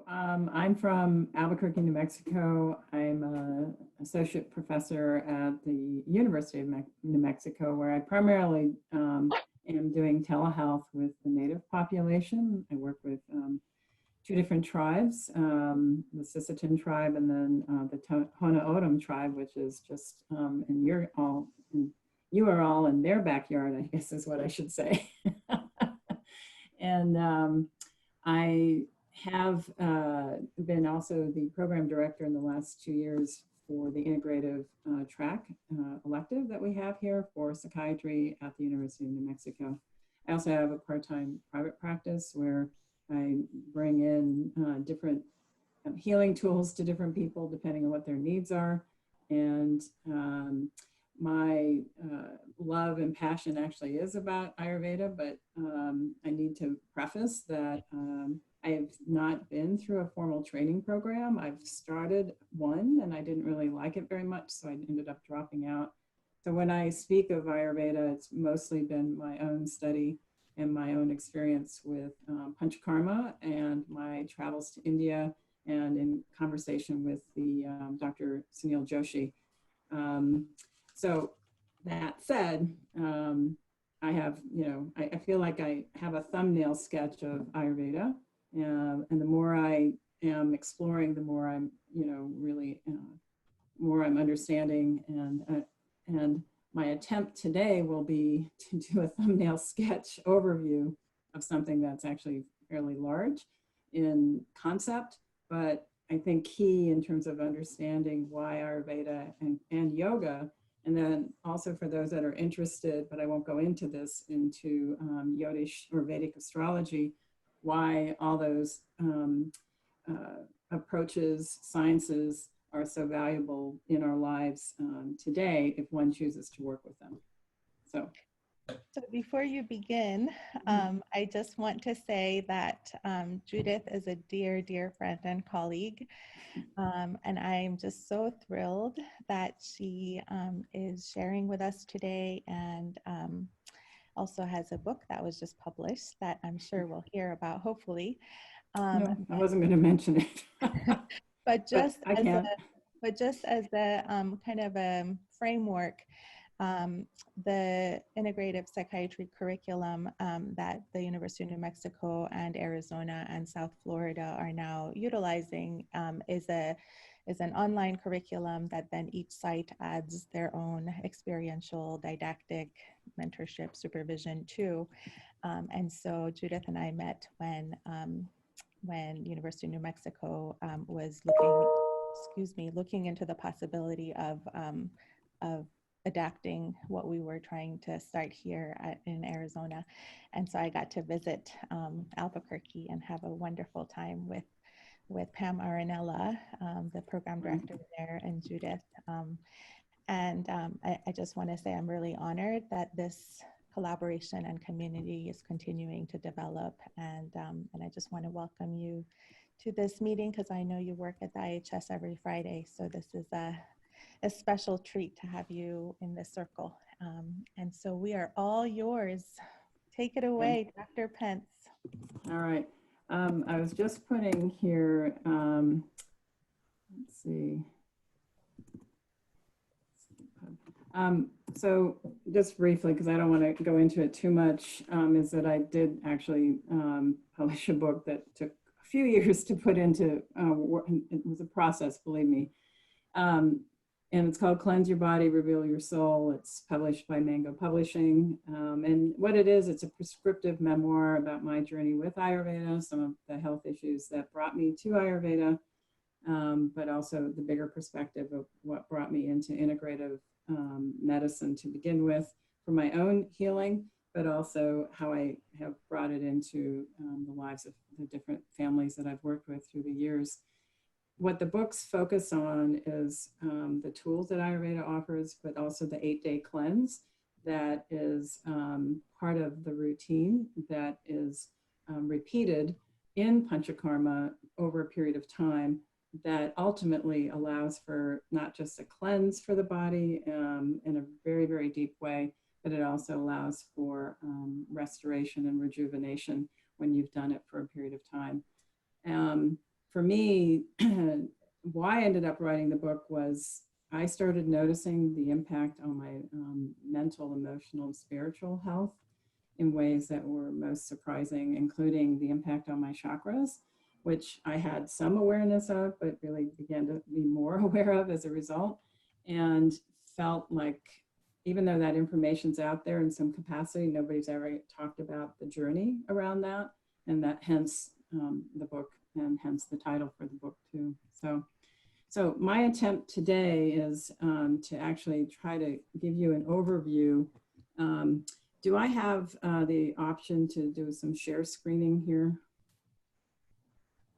I'm from Albuquerque, New Mexico. I'm an associate professor at the University of New Mexico, where I primarily am doing telehealth with the native population. I work with two different tribes, the Sisseton tribe and then the Tohono O'odham tribe, which is just you are all in their backyard, I guess is what I should say. And I have been also the program director in the last 2 years for the integrative track elective that we have here for psychiatry at the University of New Mexico. I also have a part-time private practice where I bring in different healing tools to different people depending on what their needs are. And my love and passion actually is about Ayurveda, but I need to preface that I have not been through a formal training program. I've started one and I didn't really like it very much, so I ended up dropping out. So when I speak of Ayurveda, it's mostly been my own study and my own experience with Panchakarma and my travels to India and in conversation with the Dr. Sunil Joshi. So that said, I have, I feel like I have a thumbnail sketch of Ayurveda. And the more I am exploring, the more I'm, really more I'm understanding. And my attempt today will be to do a thumbnail sketch overview of something that's actually fairly large in concept, but I think key in terms of understanding why Ayurveda and yoga. And then also for those that are interested, but I won't go into this, into Yodish or Vedic astrology, why all those approaches, sciences are so valuable in our lives today if one chooses to work with them. So before you begin, I just want to say that Judith is a dear, dear friend and colleague. And I'm just so thrilled that she is sharing with us today, and also has a book that was just published that I'm sure we'll hear about, hopefully. No, I wasn't going to mention it. but just as a kind of a framework, the integrative psychiatry curriculum that the University of New Mexico and Arizona and South Florida are now utilizing is an online curriculum that then each site adds their own experiential, didactic, mentorship, supervision to. And so Judith and I met when University of New Mexico was looking into the possibility of adapting what we were trying to start here in Arizona. And so I got to visit Albuquerque and have a wonderful time with Pam Aranella, the program director there, and Judith. I just want to say I'm really honored that this collaboration and community is continuing to develop. And I just want to welcome you to this meeting because I know you work at the IHS every Friday. So this is a special treat to have you in this circle. And so we are all yours. Take it away, Dr. Pence. All right. I was just putting here, let's see. So just briefly, because I don't want to go into it too much, is that I did actually publish a book that took a few years to put into work. It was a process, believe me. And it's called Cleanse Your Body, Reveal Your Soul. It's published by Mango Publishing. And what it is, it's a prescriptive memoir about my journey with Ayurveda, some of the health issues that brought me to Ayurveda, but also the bigger perspective of what brought me into integrative medicine to begin with for my own healing, but also how I have brought it into the lives of the different families that I've worked with through the years. What the books focus on is the tools that Ayurveda offers, but also the 8-day cleanse that is part of the routine that is repeated in Panchakarma over a period of time that ultimately allows for not just a cleanse for the body in a very, very deep way, but it also allows for restoration and rejuvenation when you've done it for a period of time. for me, why I ended up writing the book was I started noticing the impact on my mental, emotional, and spiritual health in ways that were most surprising, including the impact on my chakras, which I had some awareness of, but really began to be more aware of as a result, and felt like even though that information's out there in some capacity, nobody's ever talked about the journey around that, and that hence the book and hence the title for the book too. So my attempt today is to actually try to give you an overview. Do I have the option to do some share screening here?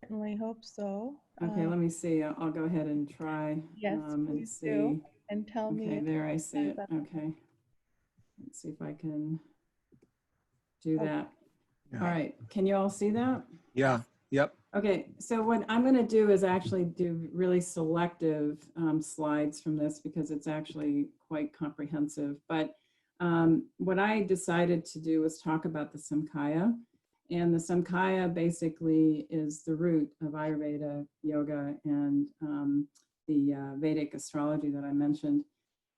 Certainly hope so. Okay, let me see. I'll go ahead and try. Yes, And please see. do. And tell me. Okay, there I see it. Okay. Let's see if I can do that. Yeah. All right. Can you all see that? Yeah. Yep. Okay. So what I'm going to do is actually do really selective slides from this because it's actually quite comprehensive. But what I decided to do was talk about the Samkhya. And the Samkhya basically is the root of Ayurveda, yoga, and the Vedic astrology that I mentioned.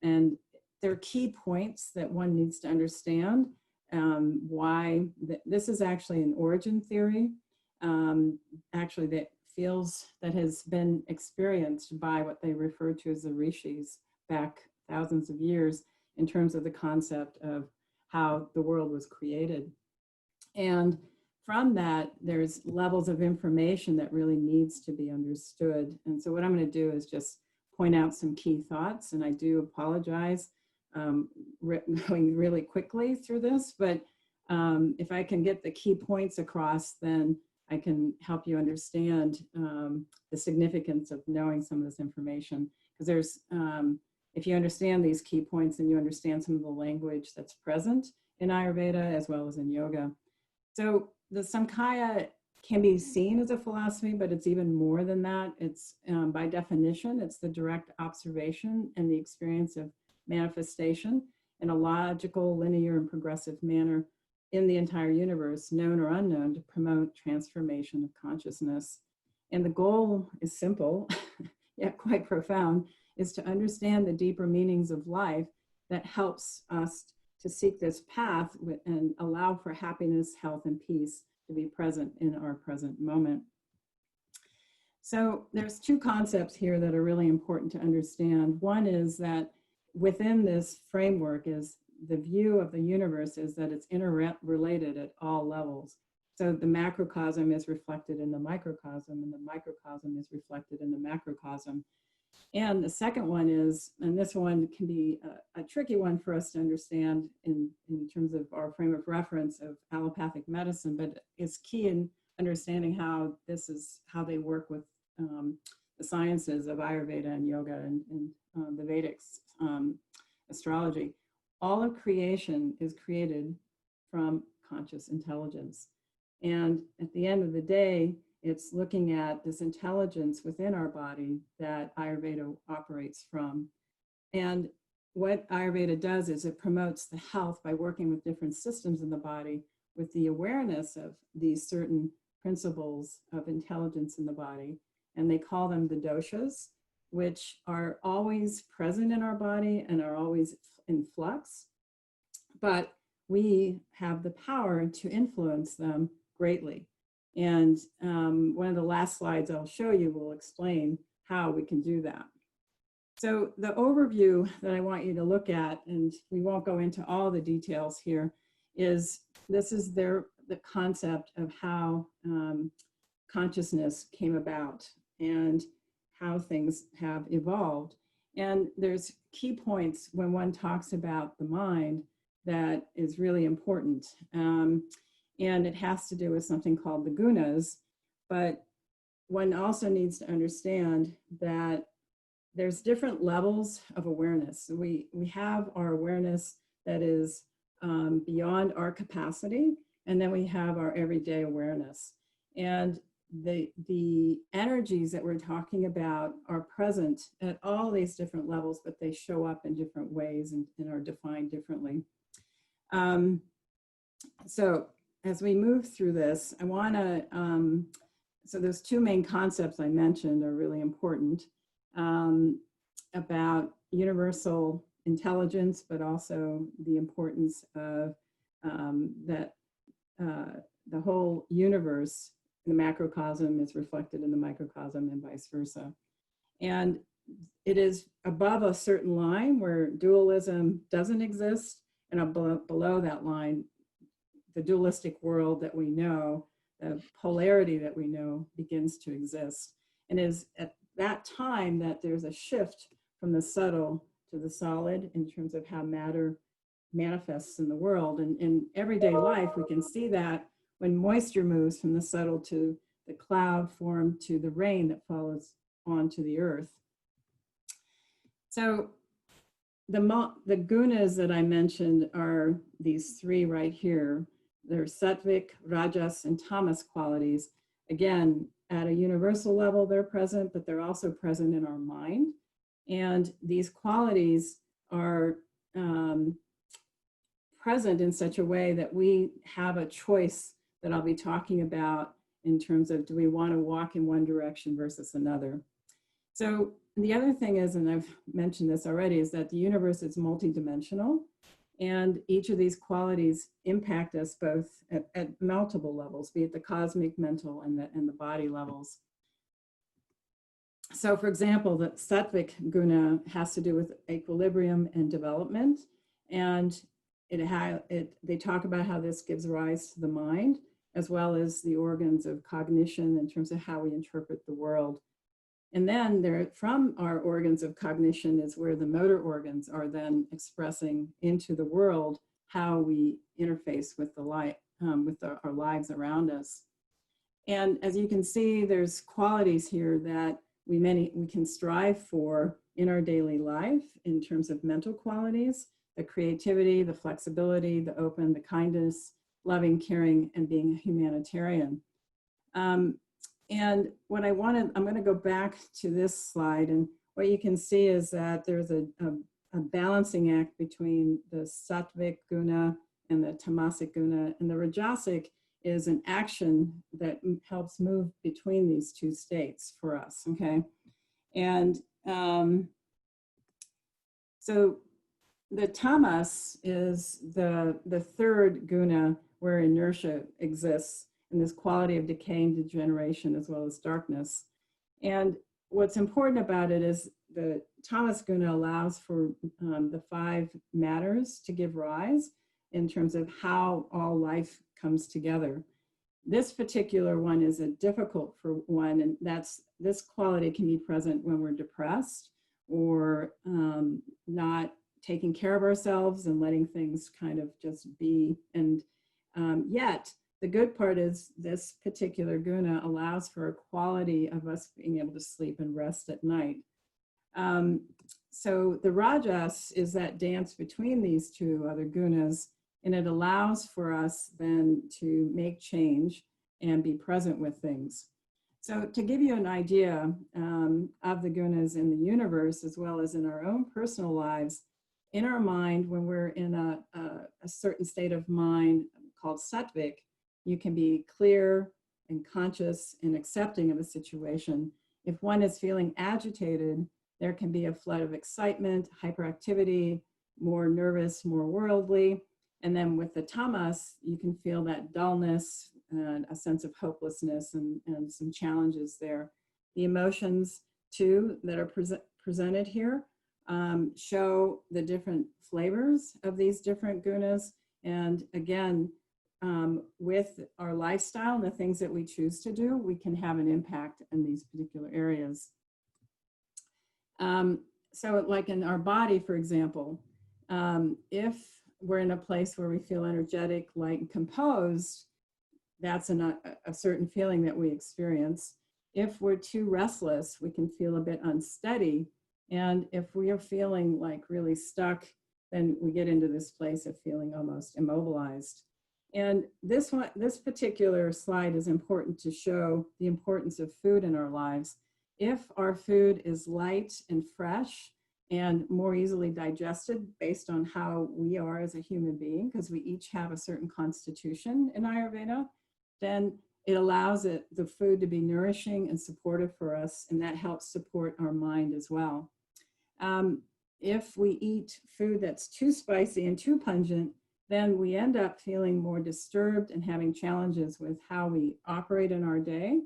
And there are key points that one needs to understand why this is actually an origin theory, actually that has been experienced by what they refer to as the rishis back thousands of years in terms of the concept of how the world was created. And from that, there's levels of information that really needs to be understood. And so what I'm going to do is just point out some key thoughts, and I do apologize going really quickly through this, but if I can get the key points across, then I can help you understand the significance of knowing some of this information. Because there's, if you understand these key points, then you understand some of the language that's present in Ayurveda as well as in yoga. So the Samkhya can be seen as a philosophy, but it's even more than that. It's by definition, it's the direct observation and the experience of manifestation in a logical, linear, and progressive manner in the entire universe, known or unknown, to promote transformation of consciousness. And the goal is simple, yet quite profound, is to understand the deeper meanings of life that helps us to seek this path and allow for happiness, health, and peace to be present in our present moment. So there's two concepts here that are really important to understand. One is that within this framework is the view of the universe is that it's interrelated at all levels. So the macrocosm is reflected in the microcosm, and the microcosm is reflected in the macrocosm. And the second one is, and this one can be a tricky one for us to understand in terms of our frame of reference of allopathic medicine, but it's key in understanding how they work with the sciences of Ayurveda and yoga and the Vedic astrology. All of creation is created from conscious intelligence. And at the end of the day, it's looking at this intelligence within our body that Ayurveda operates from. And what Ayurveda does is it promotes the health by working with different systems in the body with the awareness of these certain principles of intelligence in the body. And they call them the doshas, which are always present in our body and are always in flux. But we have the power to influence them greatly. And one of the last slides I'll show you will explain how we can do that. So the overview that I want you to look at, and we won't go into all the details here, is this is the concept of how consciousness came about and how things have evolved. And there's key points when one talks about the mind that is really important. And it has to do with something called the gunas. But one also needs to understand that there's different levels of awareness. We have our awareness that is beyond our capacity, and then we have our everyday awareness. And the energies that we're talking about are present at all these different levels, but they show up in different ways and are defined differently. So as we move through this, I want to so those two main concepts I mentioned are really important, about universal intelligence, but also the importance of that the whole universe, the macrocosm is reflected in the microcosm and vice versa. And it is above a certain line where dualism doesn't exist, and below that line, the dualistic world that we know, the polarity that we know begins to exist. And is at that time that there's a shift from the subtle to the solid in terms of how matter manifests in the world. And in everyday life, we can see that when moisture moves from the subtle to the cloud form to the rain that follows onto the earth. So the gunas that I mentioned are these three right here. They're Satwik, Rajas, and Tamas qualities. Again, at a universal level, they're present, but they're also present in our mind. And these qualities are present in such a way that we have a choice that I'll be talking about in terms of, do we want to walk in one direction versus another? So the other thing is, and I've mentioned this already, is that the universe is multidimensional, and each of these qualities impact us both at multiple levels, be it the cosmic, mental, and the body levels. So for example, the Satwik guna has to do with equilibrium and development, and they talk about how this gives rise to the mind, as well as the organs of cognition in terms of how we interpret the world. And then from our organs of cognition is where the motor organs are then expressing into the world how we interface with our lives around us. And as you can see, there's qualities here that we can strive for in our daily life in terms of mental qualities, the creativity, the flexibility, the open, the kindness, loving, caring, and being a humanitarian. And what I'm going to go back to this slide, and what you can see is that there's a balancing act between the Satwik guna and the Tamasic guna, and the Rajasic is an action that helps move between these two states for us, okay? And so the tamas is the third guna where inertia exists, and this quality of decay and degeneration as well as darkness. And what's important about it is the tamas guna allows for the five matters to give rise in terms of how all life comes together. This particular one is a difficult for one, and this quality can be present when we're depressed or not taking care of ourselves and letting things kind of just be. And yet, the good part is this particular guna allows for a quality of us being able to sleep and rest at night. So the rajas is that dance between these two other gunas, and it allows for us then to make change and be present with things. So to give you an idea of the gunas in the universe, as well as in our own personal lives, in our mind, when we're in a certain state of mind called Satwik, you can be clear and conscious and accepting of a situation. If one is feeling agitated, there can be a flood of excitement, hyperactivity, more nervous, more worldly. And then with the tamas, you can feel that dullness and a sense of hopelessness and some challenges there. The emotions too that are presented here show the different flavors of these different gunas. And again, with our lifestyle and the things that we choose to do, we can have an impact in these particular areas. So like in our body, for example, if we're in a place where we feel energetic, light, and composed, that's a certain feeling that we experience. If we're too restless, we can feel a bit unsteady. And if we are feeling like really stuck, then we get into this place of feeling almost immobilized. And this particular slide is important to show the importance of food in our lives. If our food is light and fresh and more easily digested based on how we are as a human being, because we each have a certain constitution in Ayurveda, then it allows the food to be nourishing and supportive for us, and that helps support our mind as well. If we eat food that's too spicy and too pungent, then we end up feeling more disturbed and having challenges with how we operate in our day.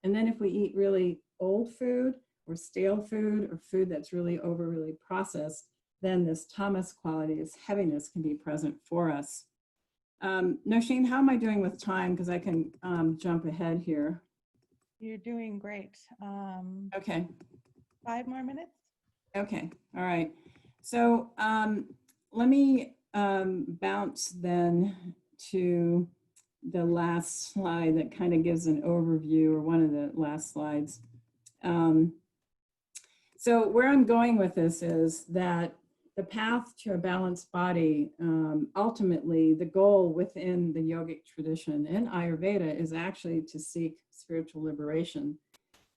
And then if we eat really old food or stale food or food that's really overly processed, then this tamas quality, this heaviness can be present for us. Nosheen, how am I doing with time? Because I can jump ahead here. You're doing great. Okay. 5 more minutes? Okay, all right. So let me bounce then to the last slide that kind of gives an overview, or one of the last slides. So where I'm going with this is that the path to a balanced body, ultimately the goal within the yogic tradition in Ayurveda is actually to seek spiritual liberation.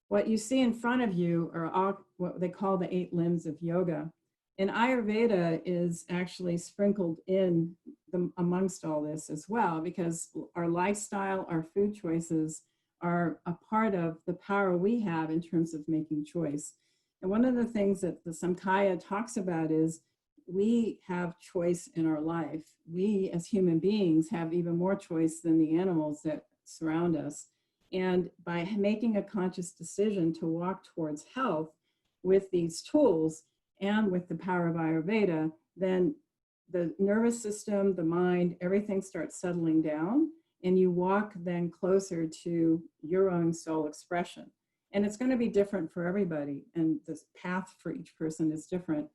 What you see in front of you are all, what they call the 8 limbs of yoga. And Ayurveda is actually sprinkled in amongst all this as well, because our lifestyle, our food choices are a part of the power we have in terms of making choice. And one of the things that the Samkhya talks about is we have choice in our life. We as human beings have even more choice than the animals that surround us. And by making a conscious decision to walk towards health with these tools and with the power of Ayurveda, then the nervous system, the mind, everything starts settling down, and you walk then closer to your own soul expression. And it's going to be different for everybody, and the path for each person is different.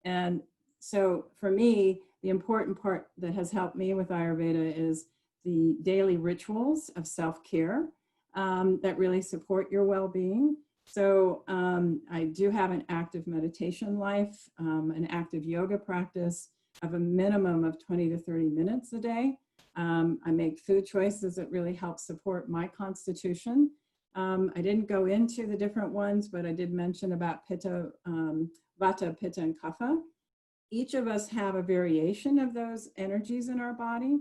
And so for me, the important part that has helped me with Ayurveda is the daily rituals of self-care that really support your well-being. So I do have an active meditation life, an active yoga practice of a minimum of 20 to 30 minutes a day. I make food choices that really help support my constitution. I didn't go into the different ones, but I did mention about Pitta, Vata, Pitta, and Kapha. Each of us have a variation of those energies in our body.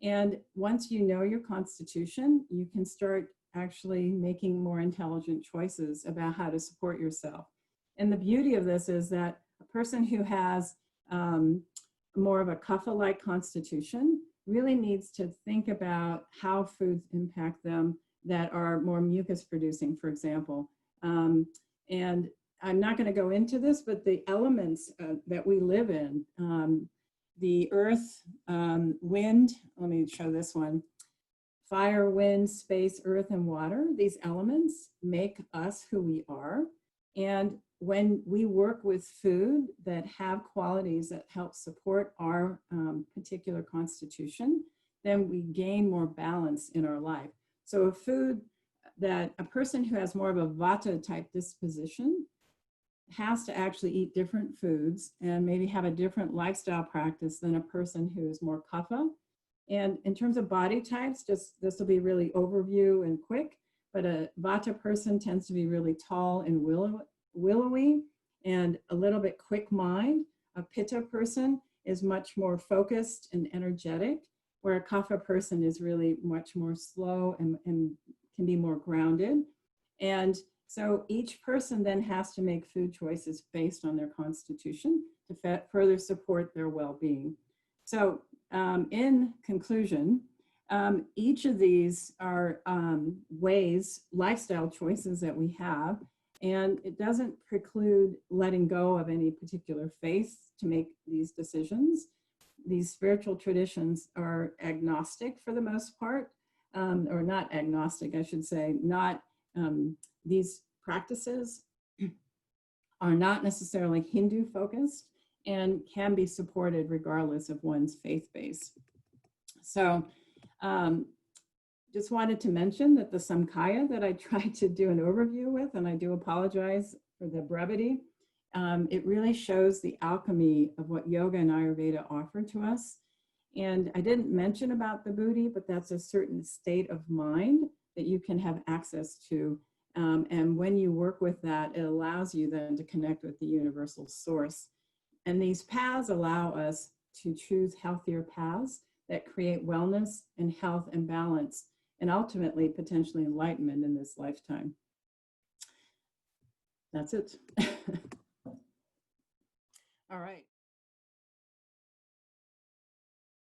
And once you know your constitution, you can start actually making more intelligent choices about how to support yourself. And the beauty of this is that a person who has more of a kapha-like constitution really needs to think about how foods impact them that are more mucus producing, for example. And I'm not going to go into this, but the elements that we live in, the earth, wind, let me show this one. Fire, wind, space, earth, and water, these elements make us who we are. And when we work with food that have qualities that help support our particular constitution, then we gain more balance in our life. So a food that a person who has more of a vata type disposition has to actually eat different foods and maybe have a different lifestyle practice than a person who is more kapha. And in terms of body types, just this will be really overview and quick, but a vata person tends to be really tall and willowy and a little bit quick mind. A pitta person is much more focused and energetic, where a kapha person is really much more slow and can be more grounded. And so each person then has to make food choices based on their constitution to further support their well-being. So in conclusion, each of these are ways, lifestyle choices that we have, and it doesn't preclude letting go of any particular faith to make these decisions. These spiritual traditions are agnostic for the most part, or not agnostic, I should say, not these practices are not necessarily Hindu focused and can be supported regardless of one's faith base. So just wanted to mention that the Samkhya that I tried to do an overview with, and I do apologize for the brevity, it really shows the alchemy of what yoga and Ayurveda offer to us. And I didn't mention about the buddhi, but that's a certain state of mind that you can have access to. And when you work with that, it allows you then to connect with the universal source. And these paths allow us to choose healthier paths that create wellness and health and balance and ultimately potentially enlightenment in this lifetime. That's it. All right.